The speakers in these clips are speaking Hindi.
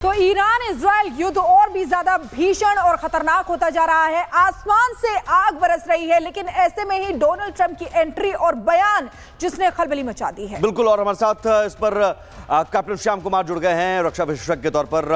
तो ईरान इजराइल युद्ध और भी ज्यादा भीषण और खतरनाक होता जा रहा है। आसमान से आग बरस रही है, लेकिन ऐसे में ही डोनाल्ड ट्रंप की एंट्री और बयान जिसने खलबली मचा दी है। बिल्कुल, और हमारे साथ इस पर कैप्टन श्याम कुमार जुड़ गए हैं रक्षा विशेषज्ञ के तौर पर।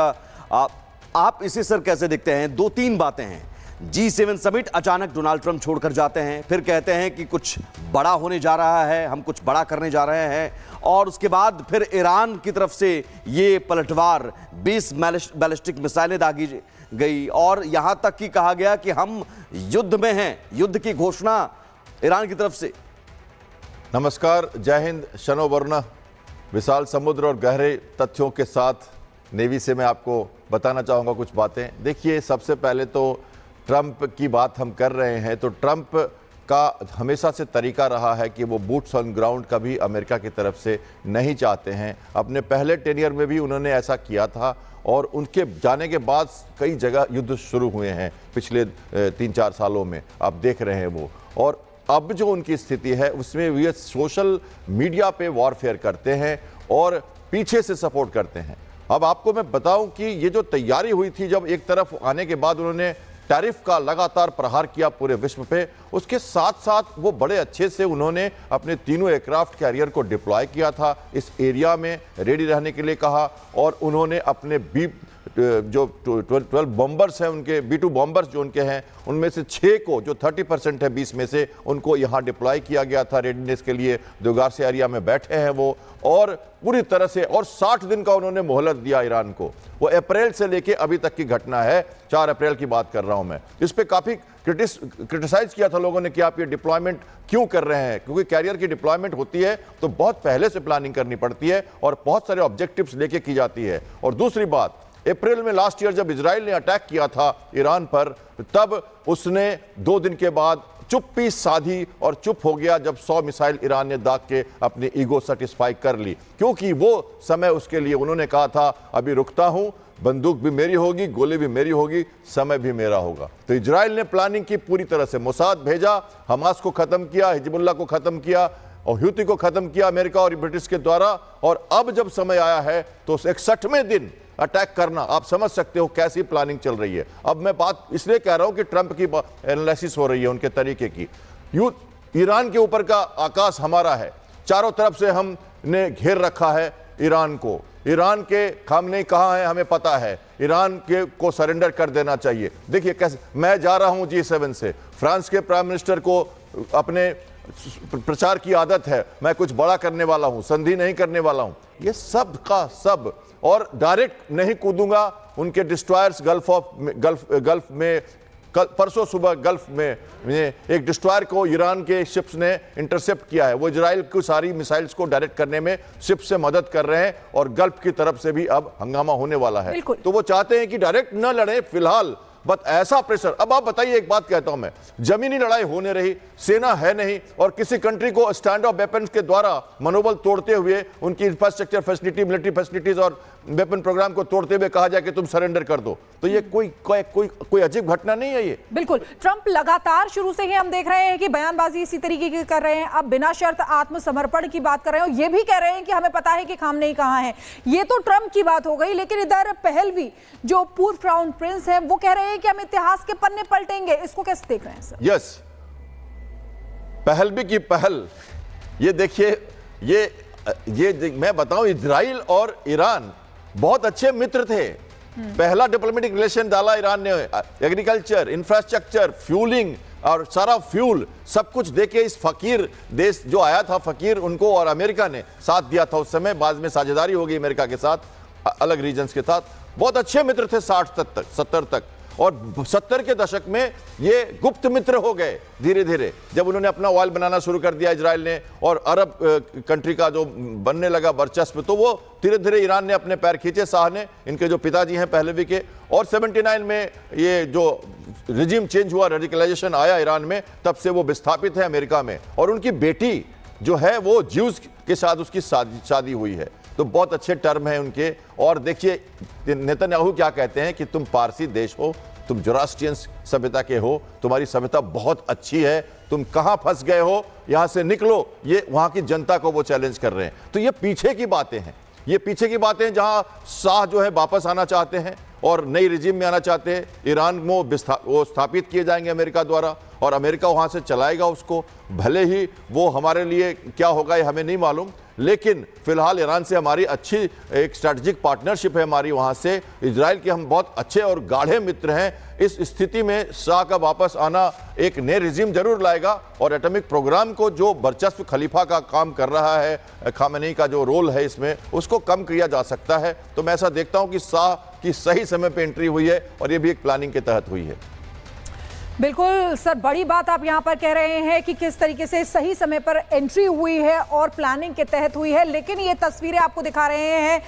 आप इसे सर कैसे देखते हैं? दो तीन बातें हैं। G7 समिट अचानक डोनाल्ड ट्रंप छोड़कर जाते हैं, फिर कहते हैं कि कुछ बड़ा होने जा रहा है, हम कुछ बड़ा करने जा रहे हैं, और उसके बाद फिर ईरान की तरफ से ये पलटवार 20 बैलिस्टिक मिसाइलें दागी गई, और यहां तक कि कहा गया कि हम युद्ध में हैं, युद्ध की घोषणा ईरान की तरफ से। नमस्कार, जय हिंद, शनो वर्ण, विशाल समुद्र और गहरे तथ्यों के साथ नेवी से मैं आपको बताना चाहूँगा कुछ बातें। देखिए, सबसे पहले तो ट्रंप की बात हम कर रहे हैं, तो ट्रंप का हमेशा से तरीका रहा है कि वो बूट्स ऑन ग्राउंड कभी अमेरिका की तरफ से नहीं चाहते हैं। अपने पहले टेनियर में भी उन्होंने ऐसा किया था, और उनके जाने के बाद कई जगह युद्ध शुरू हुए हैं पिछले 3-4 सालों में, आप देख रहे हैं वो। और अब जो उनकी स्थिति है उसमें वे सोशल मीडिया पे वॉरफेयर करते हैं और पीछे से सपोर्ट करते हैं। अब आपको मैं बताऊं कि ये जो तैयारी हुई थी, जब एक तरफ आने के बाद उन्होंने टैरिफ का लगातार प्रहार किया पूरे विश्व पे, उसके साथ साथ वो बड़े अच्छे से उन्होंने अपने तीनों एयरक्राफ्ट कैरियर को डिप्लॉय किया था, इस एरिया में रेडी रहने के लिए कहा, और उन्होंने अपने जो 12 बॉम्बर्स हैं, उनके B-2 बॉम्बर्स जो उनके हैं, उनमें से 6 को, जो 30% है 20 में से, उनको यहाँ डिप्लॉय किया गया था रेडीनेस के लिए। देवगार से एरिया में बैठे हैं वो, और पूरी तरह से, और 60 दिन का उन्होंने मोहलत दिया ईरान को। वो अप्रैल से लेके अभी तक की घटना है, 4 अप्रैल की बात कर रहा हूं मैं। इस पे काफी क्रिटिसाइज किया था लोगों ने कि आप ये डिप्लॉयमेंट क्यों कर रहे हैं, क्योंकि कैरियर की डिप्लॉयमेंट होती है तो बहुत पहले से प्लानिंग करनी पड़ती है और बहुत सारे ऑब्जेक्टिव्स लेके की जाती है। और दूसरी बात, अप्रैल में लास्ट ईयर जब इजराइल ने अटैक किया था ईरान पर, तब उसने 2 दिन के बाद चुप्पी साधी और चुप हो गया जब 100 मिसाइल ईरान ने दाग के अपनी ईगो सेटिस्फाई कर ली, क्योंकि वो समय उसके लिए उन्होंने कहा था अभी रुकता हूं, बंदूक भी मेरी होगी, गोली भी मेरी होगी, समय भी मेरा होगा। तो इजराइल ने प्लानिंग की पूरी तरह से, मोसाद भेजा, हमास को खत्म किया, हिजबुल्ला को खत्म किया, और हूती को खत्म किया अमेरिका और ब्रिटिश के द्वारा। और अब जब समय आया है तो 61वें दिन अटैक करना, आप समझ सकते हो कैसी प्लानिंग चल रही है। अब मैं बात इसलिए कह रहा हूं कि ट्रंप की एनालिसिस हो रही है उनके तरीके की। ईरान के ऊपर का आकाश हमारा है, चारों तरफ से हमने घेर रखा है ईरान को। ईरान के खामने कहाँ है हमें पता है, ईरान के को सरेंडर कर देना चाहिए। देखिए कैसे मैं जा रहा हूं G7 से, फ्रांस के प्राइम मिनिस्टर को अपने प्रचार की आदत है, मैं कुछ बड़ा करने वाला हूं, संधि नहीं करने वाला हूं, ये सब का सब, और डायरेक्ट नहीं कूदूंगा उनके डिस्ट्रॉयर्स गल्फ में। परसों सुबह गल्फ में एक डिस्ट्रॉयर को ईरान के शिप्स ने इंटरसेप्ट किया है। वो इजराइल की सारी मिसाइल्स को डायरेक्ट करने में शिप से मदद कर रहे हैं, और गल्फ की तरफ से भी अब हंगामा होने वाला है। तो वो चाहते हैं कि डायरेक्ट न लड़े फिलहाल, बट ऐसा प्रेशर। अब आप बताइए, एक बात कहता हूं मैं, जमीनी लड़ाई होने रही, सेना है नहीं, और किसी कंट्री को स्टैंड ऑफ वेपन्स के द्वारा मनोबल तोड़ते हुए, उनकी इंफ्रास्ट्रक्चर फैसिलिटी, मिलिट्री फैसिलिटीज और वेपन प्रोग्राम को तोड़ते हुए कहा जाए कि तुम सरेंडर कर दो, तो ये कोई अजीब घटना नहीं है ये। बिल्कुल, ट्रंप लगातार शुरू से ही हम देख रहे हैं कि बयानबाजी इसी तरीके की कर रहे हैं। अब बिना शर्त आत्मसमर्पण की बात कर रहे हैं, ये भी कह रहे हैं कि हमें पता है कि खामनेई कहां है। ये तो ट्रंप की बात हो गई, लेकिन इधर पहलवी जो पूर्व क्राउन प्रिंस है, वो कह रहे हैं कि हम इतिहास के पन्ने पलटेंगे। इसको कैसे देख रहे हैं सर? यस, पहलवी की पहल, ये देखिए, ये मैं बताऊं, इजराइल और ईरान बहुत अच्छे मित्र थे। पहला डिप्लोमेटिक रिलेशन डाला ईरान ने, एग्रीकल्चर, इंफ्रास्ट्रक्चर, फ्यूलिंग, और सारा फ्यूल सब कुछ देके इस फकीर देश जो आया था, फकीर, उनको और अमेरिका ने साथ दिया था उस समय। बाद में साझेदारी हो गई अमेरिका के साथ, अलग रीजन्स के साथ। बहुत अच्छे मित्र थे 60 तक, 70 तक, और 70 के दशक में ये गुप्त मित्र हो गए धीरे धीरे, जब उन्होंने अपना ऑयल बनाना शुरू कर दिया इजराइल ने, और अरब कंट्री का जो बनने लगा वर्चस्व, तो वो धीरे धीरे ईरान ने अपने पैर खींचे, शाह ने, इनके जो पिताजी हैं पहलवी के। और 79 में ये जो रिजीम चेंज हुआ, रेडिकलाइजेशन आया ईरान में, तब से वो विस्थापित है अमेरिका में, और उनकी बेटी जो है वो ज्यूज के साथ उसकी शादी हुई है। तो बहुत अच्छे टर्म हैं उनके। और देखिए नेतन्याहू क्या कहते हैं कि तुम पारसी देश हो, तुम जोरास्ट्रियन सभ्यता के हो, तुम्हारी सभ्यता बहुत अच्छी है, तुम कहां फंस गए हो, यहां से निकलो। ये वहां की जनता को वो चैलेंज कर रहे हैं। तो ये पीछे की बातें हैं, ये पीछे की बातें, जहां शाह जो है वापस आना चाहते हैं और नई रिजीम में आना चाहते हैं, ईरान में वो स्थापित किए जाएंगे अमेरिका द्वारा और अमेरिका वहां से चलाएगा उसको। भले ही वो हमारे लिए क्या होगा ये हमें नहीं मालूम, लेकिन फिलहाल ईरान से हमारी अच्छी एक स्ट्रैटेजिक पार्टनरशिप है हमारी वहां से। इजराइल के हम बहुत अच्छे और गाढ़े मित्र हैं। इस स्थिति में शाह का वापस आना एक नए रिजीम जरूर लाएगा और एटॉमिक प्रोग्राम को जो वर्चस्व खलीफा का काम कर रहा है, खामेनी का जो रोल है इसमें, उसको कम किया जा सकता है। तो मैं ऐसा देखता हूं कि शाह की सही समय पे एंट्री हुई है और ये भी एक प्लानिंग के तहत हुई है। बिल्कुल सर, बड़ी बात आप यहाँ पर कह रहे हैं कि किस तरीके से सही समय पर एंट्री हुई है और प्लानिंग के तहत हुई है। लेकिन ये तस्वीरें आपको दिखा रहे हैं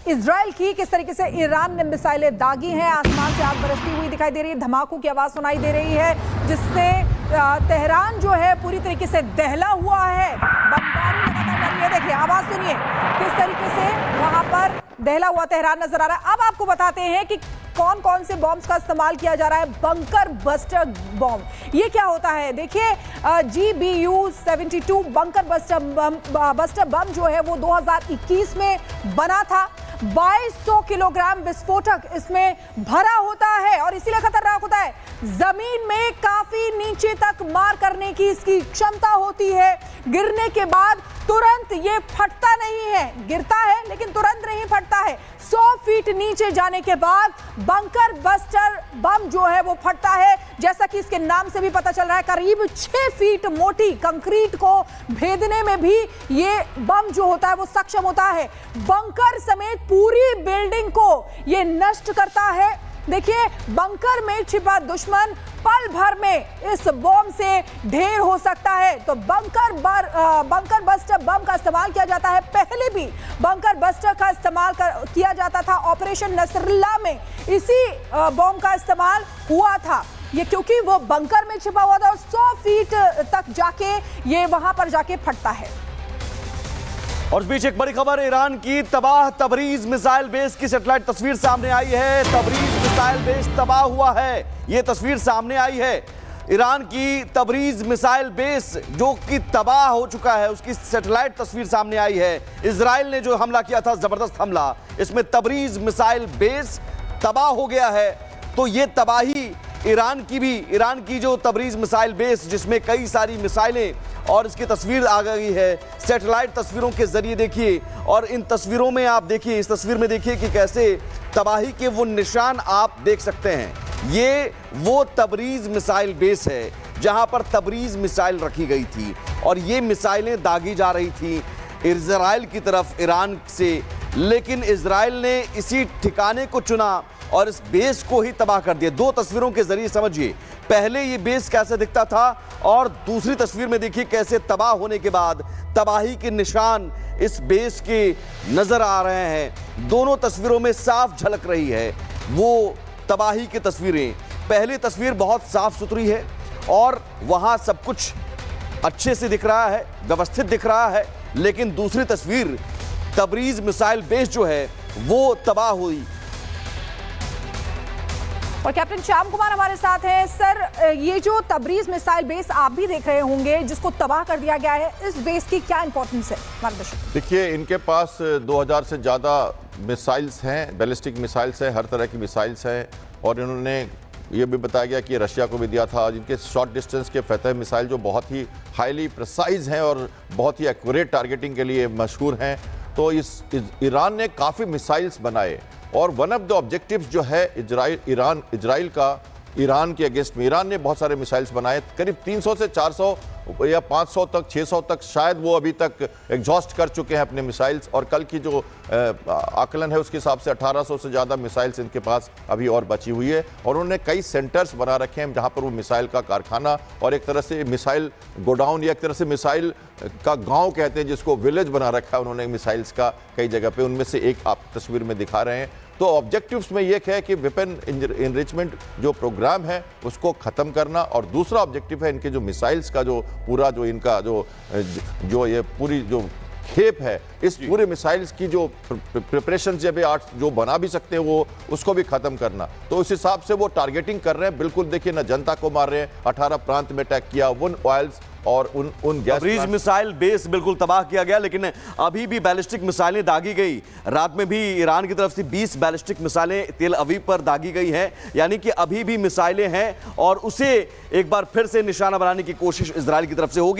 इजराइल की, किस तरीके से ईरान ने मिसाइलें दागी हैं, आसमान से आग बरसती हुई दिखाई दे रही है, धमाकों की आवाज़ सुनाई दे रही है, जिससे तेहरान जो है पूरी तरीके से दहला हुआ है। बमबारी लगातार जारी है। देखिए, आवाज़ सुनिए किस तरीके से वहाँ पर दहला हुआ तेहरान नजर आ रहा है। अब आपको बताते हैं कि कौन कौन से बॉम्ब्स का इस्तेमाल किया जा रहा है। बंकर बस्टर बॉम्ब, ये क्या होता है? देखिए, GBU-72 बंकर बस्टर बम जो है वो 2021 में बना था। 2200 किलोग्राम विस्फोटक इसमें भरा होता है और इसीलिए खतरनाक होता है। जमीन में काफी नीचे तक मार करने की इसकी क्षमता होती है। गिरने के बाद तुरंत ये फटता नहीं है, गिरता है लेकिन तुरंत नहीं फटता है। 100 फीट नीचे जाने के बाद बंकर बस्टर बम जो है वो फटता है। जैसा कि इसके नाम से भी पता चल रहा है, करीब 6 फीट मोटी कंक्रीट को भेदने में भी ये बम जो होता है वो सक्षम होता है। बंकर समेत पूरी बिल्डिंग को ये नष्ट करता है। देखिए, बंकर में छिपा दुश्मन पल भर में इस बम से ढेर हो सकता है। तो बंकर बस्टर बम का इस्तेमाल किया जाता है। पहले भी बंकर बस्टर का इस्तेमाल किया जाता था। ऑपरेशन नसरुल्लाह में इसी बम का इस्तेमाल हुआ था। ये क्योंकि वो बंकर में छिपा हुआ था और 100 फीट तक जाके ये वहां पर जाके फटता है। और इस बीच एक बड़ी खबर, ईरान की तबाह तबरीज मिसाइल बेस की सैटेलाइट तस्वीर सामने आई है। तबरीज मिसाइल बेस तबाह हुआ है, यह तस्वीर सामने आई है। ईरान की तबरीज मिसाइल बेस जो कि तबाह हो चुका है, उसकी सैटेलाइट तस्वीर सामने आई है। इजराइल ने जो हमला किया था, जबरदस्त हमला, इसमें तबरीज मिसाइल बेस तबाह हो गया है। तो ये तबाही ईरान की जो तबरीज मिसाइल बेस, जिसमें कई सारी मिसाइलें, और इसकी तस्वीर आ गई है सैटेलाइट तस्वीरों के जरिए। देखिए, और इन तस्वीरों में आप देखिए, इस तस्वीर में देखिए कि कैसे तबाही के वो निशान आप देख सकते हैं। ये वो तबरीज मिसाइल बेस है जहां पर तबरीज मिसाइल रखी गई थी और ये मिसाइलें दागी जा रही थी इजराइल की तरफ ईरान से। लेकिन इजराइल ने इसी ठिकाने को चुना और इस बेस को ही तबाह कर दिया। दो तस्वीरों के जरिए समझिए, पहले ये बेस कैसे दिखता था और दूसरी तस्वीर में देखिए कैसे तबाह होने के बाद तबाही के निशान इस बेस के नजर आ रहे हैं। दोनों तस्वीरों में साफ झलक रही है वो तबाही की तस्वीरें। पहली तस्वीर बहुत साफ सुथरी है और वहां सब कुछ अच्छे से दिख रहा है, व्यवस्थित दिख रहा है। लेकिन दूसरी तस्वीर, तबरीज मिसाइल बेस जो है वो तबाह हुई। और कैप्टन श्याम कुमार हमारे साथ हैं। सर, ये जो तबरीज मिसाइल बेस आप भी देख रहे होंगे जिसको तबाह कर दिया गया है, इस बेस की क्या इंपॉर्टेंस है मार्गदर्शक? देखिए, इनके पास 2000 से ज़्यादा मिसाइल्स हैं, बैलिस्टिक मिसाइल्स हैं, हर तरह की मिसाइल्स हैं। और इन्होंने ये भी बताया गया कि रशिया को भी दिया था, जिनके शॉर्ट डिस्टेंस के फतह मिसाइल जो बहुत ही हाईली प्रिसाइज हैं और बहुत ही एक्यूरेट टारगेटिंग के लिए मशहूर हैं। तो ईरान ने काफ़ी मिसाइल्स बनाए और वन ऑफ द ऑब्जेक्टिव्स जो है इजराइल का ईरान के अगेंस्ट में, ईरान ने बहुत सारे मिसाइल्स बनाए, करीब 300 से 400 या 500 तक 600 तक शायद वो अभी तक एग्जॉस्ट कर चुके हैं अपने मिसाइल्स। और कल की जो आकलन है उसके हिसाब से 1800 से ज़्यादा मिसाइल्स इनके पास अभी और बची हुई है। और उन्होंने कई सेंटर्स बना रखे हैं जहाँ पर वो मिसाइल का कारखाना और एक तरह से मिसाइल गोडाउन या एक तरह से मिसाइल का गांव कहते हैं जिसको, विलेज बना रखा है उन्होंने मिसाइल्स का कई जगह पे। उनमें से एक आप तस्वीर में दिखा रहे हैं। तो ऑब्जेक्टिव्स में ये है कि वेपन इनरिचमेंट जो प्रोग्राम है उसको ख़त्म करना, और दूसरा ऑब्जेक्टिव है इनके जो मिसाइल्स का जो पूरा जो इनका जो ये पूरी जो खेप है, इस पूरे मिसाइल्स की जो प्रिपरेशन जब जो बना भी सकते हैं वो उसको भी खत्म करना। तो उस हिसाब से वो टारगेटिंग कर रहे हैं। बिल्कुल देखिए ना, जनता को मार रहे हैं, 18 प्रांत में अटैक किया, उन ऑयल्स और उन गैस तबरीज मिसाइल बेस बिल्कुल तबाह किया गया, लेकिन अभी भी बैलिस्टिक मिसाइलें दागी गई। रात में भी ईरान की तरफ से 20 बैलिस्टिक मिसाइलें तेल अवीव पर दागी गई हैं, यानी कि अभी भी मिसाइलें हैं और उसे एक बार फिर से निशाना बनाने की कोशिश इजराइल की तरफ से होगी।